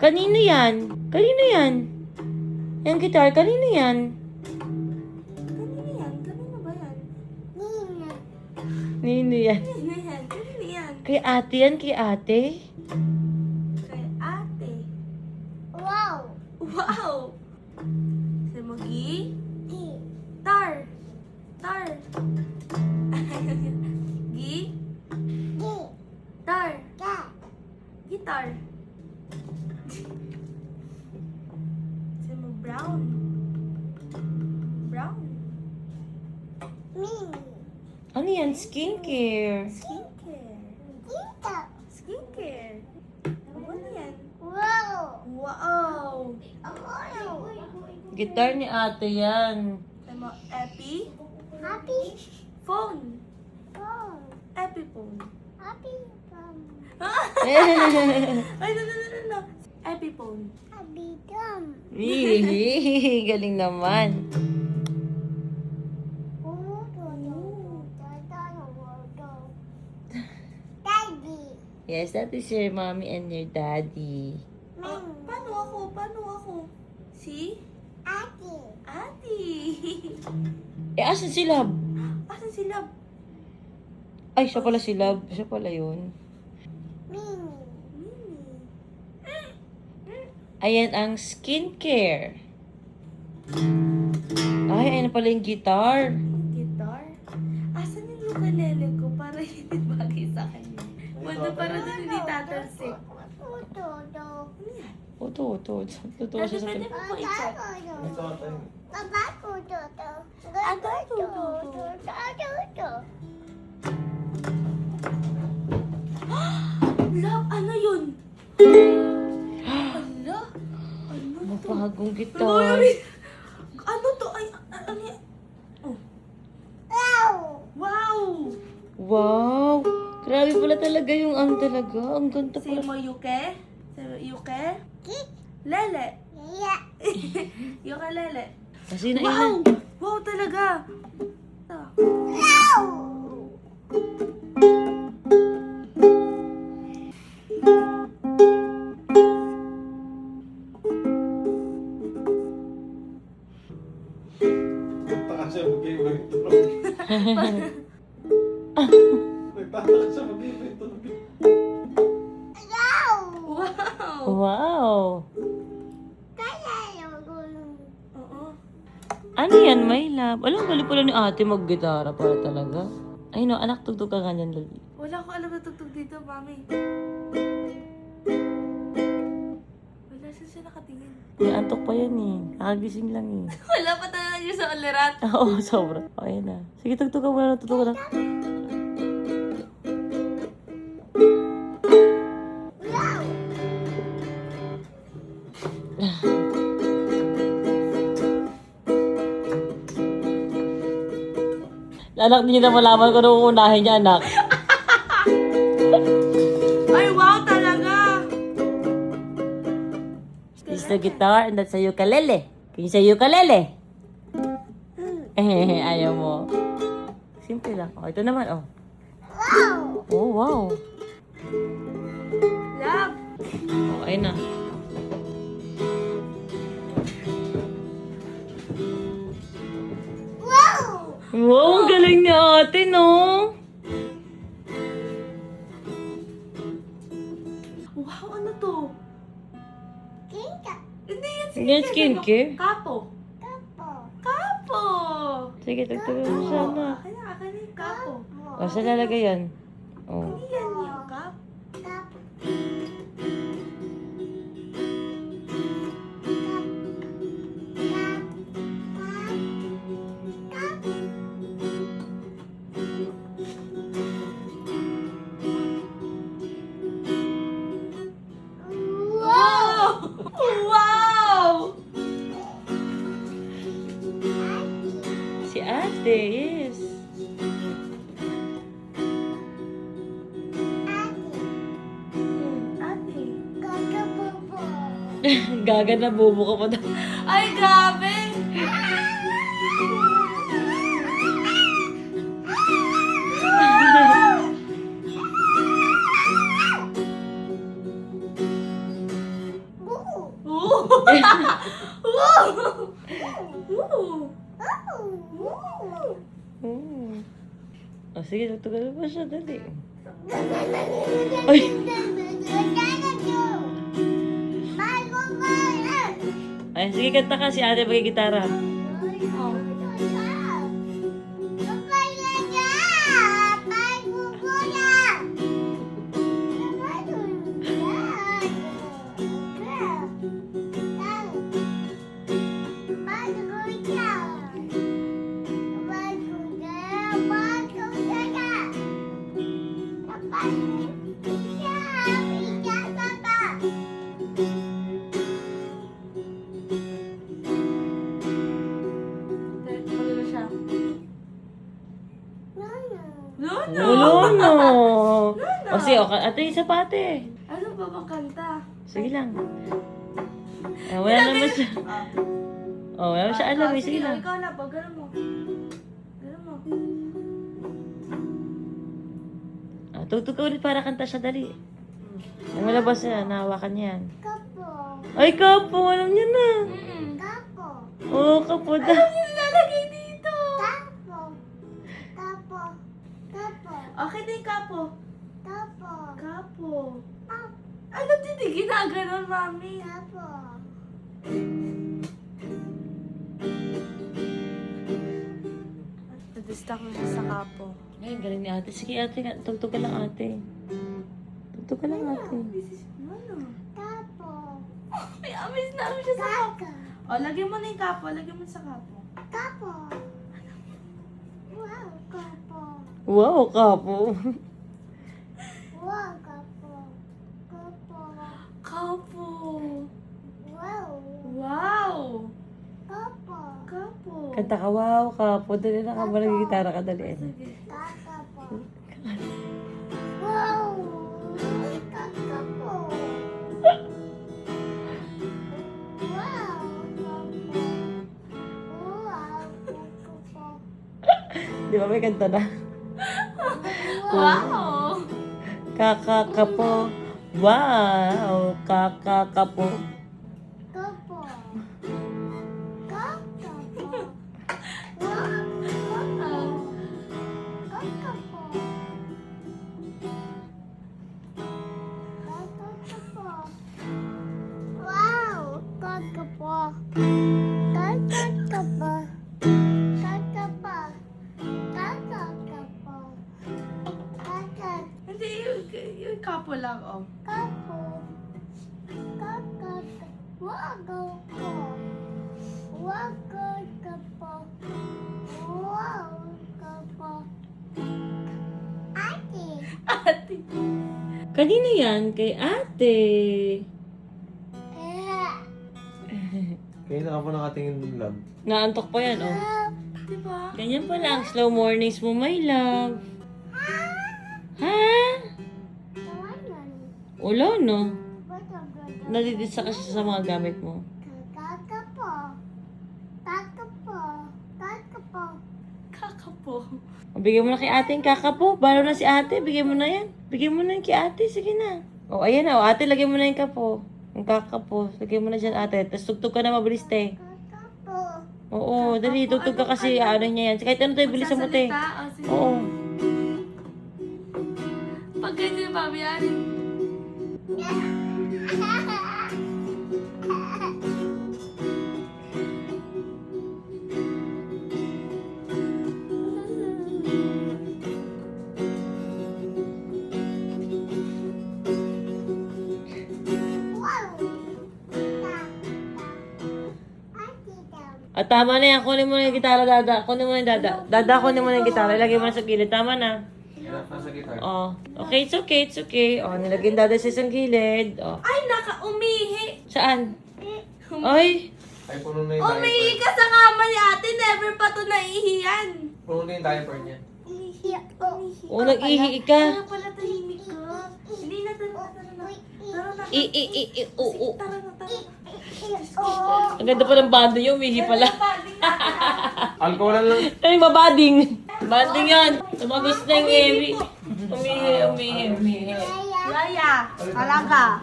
Kanino yan? Kanino yan? Yung guitar, kanino yan? Kanino yan? Kanino ba yan? Nino yan? Kanino yan? Kanino yan? Kay ate yan, kay ate? Kay ate. Wow! Wow! Sabi mo, gi? Tar. Tar. Gi? Tar. Guitar. Sabi mo, brown. Brown. Ano yan? Skincare. Skincare. Skincare. Ano yan? Wow! Wow! Guitar ni ate yan. Sabi mo, epi? Happy Phone. phone. Epi phone. Happy phone. Ay, no. Epi phone. Happy thumb. Really? Galing naman. Daddy. Yes, that is your mommy and your daddy. Paano ako? Paano ako? Si? Ate. Ate. Asan si Lab? Asan si Lab? Ay, siya pala si Lab. Siya pala yun. Mini. Ayan ang skincare. Ay, ayan pala yung guitar. Guitar? Asan yung ukulele ko para hindi bagay sa kanya? Wala para doon hindi tatalsik. Toto. Oto. Totoo siya sa Pwede mo po i-check. Papa ko toto. Ano to? Toto. Lab, ano yun? Ala? Ano to? Bagong guitar. Ano to? Ay, ano yan? Oh. Wow. Wow! Wow! Grabe pala talaga yung ang talaga. Ang ganda Say pala. mo yuke? Say mo yuke? Kik. Lele. Yeah. Yuke lele. Kasi na Wow! Wow talaga! Wow. Nagtaka siya mag-iba yung tunog. Nagtaka siya mag-iba yung tunog. Wow. Wow! Wow! Kaya yung gulong. Oo. Ano yan, my love? Alam, galing pala ni ate mag-gitara para talaga. Ay no, anak, tugtog ka ganyan, Lali. Wala ko alam na tugtog dito, mami. Wala siya nakatingin. May antok pa yan eh. Kakagising lang eh. Wala pa talaga yung sa ulirat. Oo, sobra. Okay na. Sige, tugtog ka muna. Tugtog ka na. Wow. Anak, hindi na malaman ko nung uunahin niya, anak. Ay, wow talaga! This is the guitar and that's a ukulele. Can you say ukulele? Ayaw mo. Simple lang. Oh, ito naman, oh. Wow. Oh, wow. Love! Oh, ayun na. Wow. Wow, ang galing ni ate, no? Wow, ano to? Kinka. Hindi yan Yan, skincare. Kapo. Kapo. Kapo! Sige, tugtogin mo siya, anak. Akin na yung kapo. Oh, saan lalagay yan? Oh. Hindi yan yung kap. Kapo. Wow! Wow! Si ate, yes. Ate. Kakabobo. Gaga na, bubo ka pa daw. Ay, grabe! Oh, sige, tugtugan mo siya, dali. Ay! Ay, sige, kanta ka si ate magigitara. Lolo! Ulo, no! O, sige, okay. Ate, isa pa, ate. Ano ba bang kanta? Sige lang. Wala naman siya. Oh, wala naman siya alam, eh. Sige lang. Ikaw na po, gano'n mo. Gano'n mo. Tugtog ka ulit para kanta siya, dali. Ang malabas niya, nahawakan niya yan. Ay, kapo, alam niya na. Oo, kapo da. Nilalagay dito. Okay na yung kapo. Kapo. Ano hindi ginaganon, mami? Nadistract mo siya sa kapo. Ay, galing ni ate. Sige, ate, tugtog ka lang, ate. Tugtog ka lang, ate. Ano? Ay, amis na amis siya sa kapo. O, lagyan mo na yung kapo. Lagyan mo sa kapo. Wow, kapo. Kapo. Wow. Kapo. Kanta ka, wow, kapo. Dali na ka, gitara ka, dali. Sige. Di ba may kanta na? Wow. Kakakapo. Wow, kakakapo. Hindi, yung kapo lang, oh. Ate. Kanino yan? Kay ate. Kaya na ka pa nakatingin ng love. Naantok pa yan, oh. Diba? Ganyan pala ang slow mornings mo, my love. Ha? Wala, no? Nadidisa ka siya sa mga gamit mo. Kakapo. Bigyan mo na kay ate yung kakapo. Baro na si ate. Bigyan mo na yan. Bigyan mo na yan kay ate. Sige na. O, ayan na. O, ate, lagyan mo na yung kapo. Yung kakapo. Lagyan mo na dyan, ate. Tapos tugtog ka na mabilis, te. Oo, dali. Tugtog ka kasi ano niya yan. Kahit ano tayo, bilisan mo, te. Magsasalita? O, sige. Oo. Pag ganyan, mami, yan. At tama na yan. Kunin mo na yung gitara, dada. Kunin mo na yung dada. Dada, kunin mo na yung gitara. Ilagay mo na sa gilid. Tama na. Nasa guitar. Oh. Okay, it's okay. It's okay. Oh, nilagay yung dada sa isang gilid. Oh. Ay, naka-umihi. Saan? Ay. Ay, puno na yung Umihi diaper. ka sa kama ni ate. Never pa to naihiyan. Puno na yung diaper niya. Oh, nag-ihi ka. Kaya pala tahimik ka. Hindi na, tara na. Tara na. Oo. Tara na, tara na. Ang ganda pa ng bando yung umihi pala. Banding natin. Alcoholan lang. Ay, mabading. Banding yan. Tumagos na yung Emi. Umihi. Yaya, talaga.